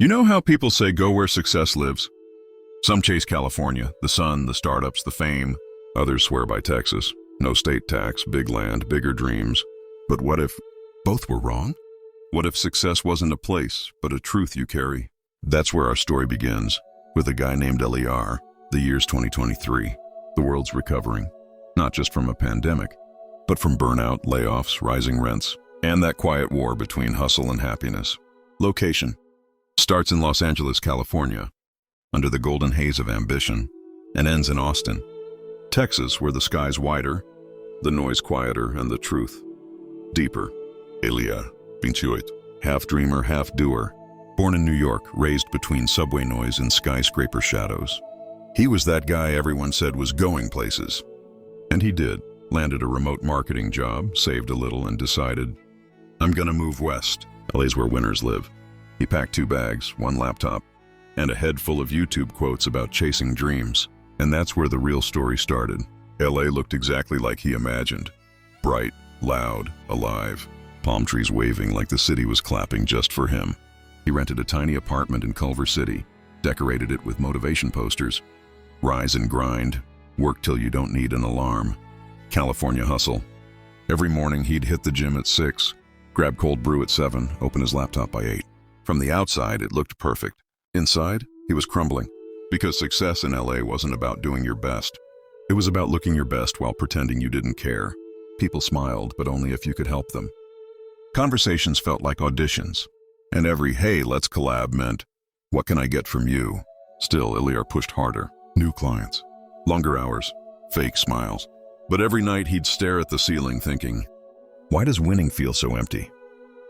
You know how people say go where success lives? Some chase California, the sun, the startups, the fame. Others swear by Texas. No state tax, big land, bigger dreams. But what if both were wrong? What if success wasn't a place, but a truth you carry? That's where our story begins, with a guy named Eliar. The year's 2023. The world's recovering, not just from a pandemic, but from burnout, layoffs, rising rents, and that quiet war between hustle and happiness. Location starts in Los Angeles, California, under the golden haze of ambition, and ends in Austin, Texas, where the sky's wider, the noise quieter, and the truth deeper. Eliar Binchuit, half dreamer, half doer, born in New York, raised between subway noise and skyscraper shadows. He was that guy everyone said was going places. And he did. Landed a remote marketing job, saved a little, and decided, I'm gonna move west. LA's where winners live. He packed 2 bags, 1 laptop, and a head full of YouTube quotes about chasing dreams. And that's where the real story started. LA looked exactly like he imagined. Bright, loud, alive. Palm trees waving like the city was clapping just for him. He rented a tiny apartment in Culver City, decorated it with motivation posters. Rise and grind, work till you don't need an alarm. California hustle. Every morning he'd hit the gym at 6, grab cold brew at 7, open his laptop by 8. From the outside, it looked perfect. Inside, he was crumbling. Because success in LA wasn't about doing your best. It was about looking your best while pretending you didn't care. People smiled, but only if you could help them. Conversations felt like auditions. And every "hey, let's collab" meant, what can I get from you? Still, Eliar pushed harder. New clients, longer hours, fake smiles. But every night he'd stare at the ceiling thinking, why does winning feel so empty?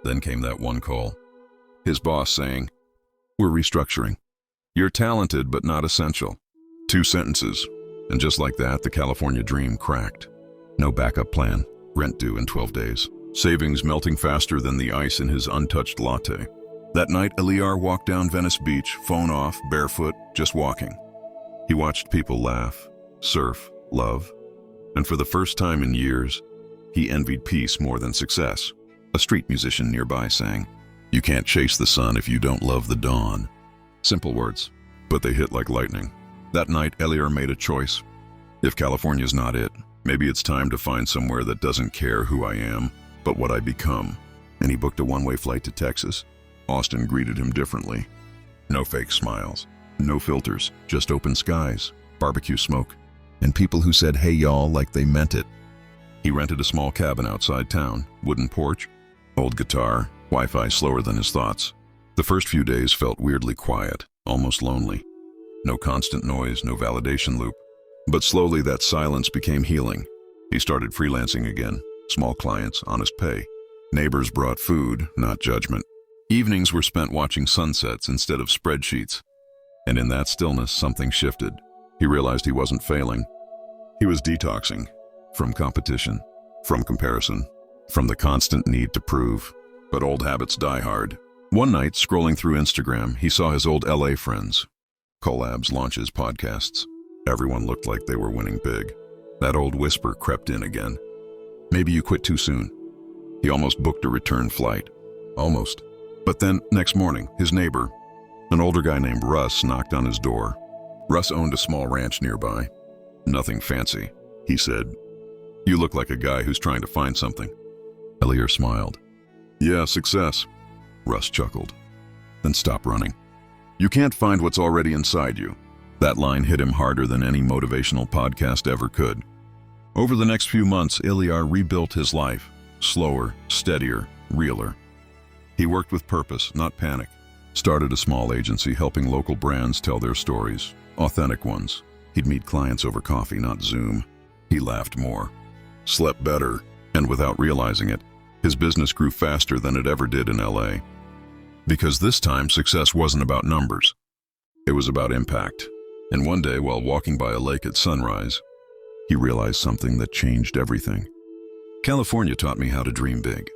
Then came that one call. His boss saying, we're restructuring. You're talented, but not essential. 2 sentences. And just like that, the California dream cracked. No backup plan, rent due in 12 days. Savings melting faster than the ice in his untouched latte. That night, Eliar walked down Venice Beach, phone off, barefoot, just walking. He watched people laugh, surf, love, and for the first time in years, he envied peace more than success. A street musician nearby sang, you can't chase the sun if you don't love the dawn. Simple words, but they hit like lightning. That night, Eliar made a choice. If California's not it, maybe it's time to find somewhere that doesn't care who I am, but what I become. And he booked a one-way flight to Texas. Austin greeted him differently. No fake smiles. No filters, just open skies, barbecue smoke, and people who said, hey y'all, like they meant it. He rented a small cabin outside town, wooden porch, old guitar, Wi-Fi slower than his thoughts. The first few days felt weirdly quiet, almost lonely. No constant noise, no validation loop. But slowly that silence became healing. He started freelancing again, small clients, honest pay. Neighbors brought food, not judgment. Evenings were spent watching sunsets instead of spreadsheets. And in that stillness, something shifted. He realized he wasn't failing. He was detoxing from competition, from comparison, from the constant need to prove. But old habits die hard. One night, scrolling through Instagram, he saw his old LA friends. Collabs, launches, podcasts. Everyone looked like they were winning big. That old whisper crept in again. Maybe you quit too soon. He almost booked a return flight. Almost. But then, next morning, his neighbor, an older guy named Russ, knocked on his door. Russ owned a small ranch nearby. Nothing fancy, he said. You look like a guy who's trying to find something. Eliar smiled. Yeah, success. Russ chuckled, then stopped running. You can't find what's already inside you. That line hit him harder than any motivational podcast ever could. Over the next few months, Eliar rebuilt his life. Slower, steadier, realer. He worked with purpose, not panic. Started a small agency helping local brands tell their stories, authentic ones. He'd meet clients over coffee, not Zoom. He laughed more, slept better, and without realizing it, his business grew faster than it ever did in LA. Because this time, success wasn't about numbers. It was about impact. And one day, while walking by a lake at sunrise, he realized something that changed everything. California taught me how to dream big.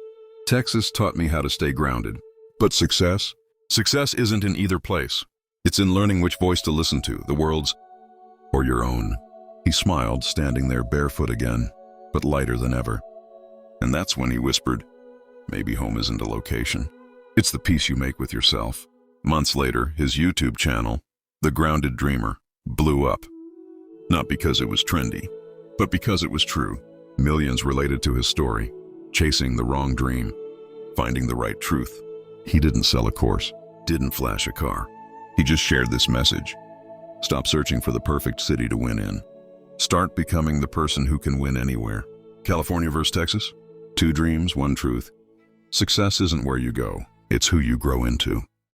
Texas taught me how to stay grounded. But success? Success isn't in either place. It's in learning which voice to listen to, the world's or your own. He smiled, standing there barefoot again, but lighter than ever. And that's when he whispered, maybe home isn't a location. It's the peace you make with yourself. Months later, his YouTube channel, The Grounded Dreamer, blew up. Not because it was trendy, but because it was true. Millions related to his story, chasing the wrong dream, finding the right truth. He didn't sell a course, didn't flash a car. He just shared this message. Stop searching for the perfect city to win in. Start becoming the person who can win anywhere. California versus Texas? 2 dreams, 1 truth. Success isn't where you go, it's who you grow into.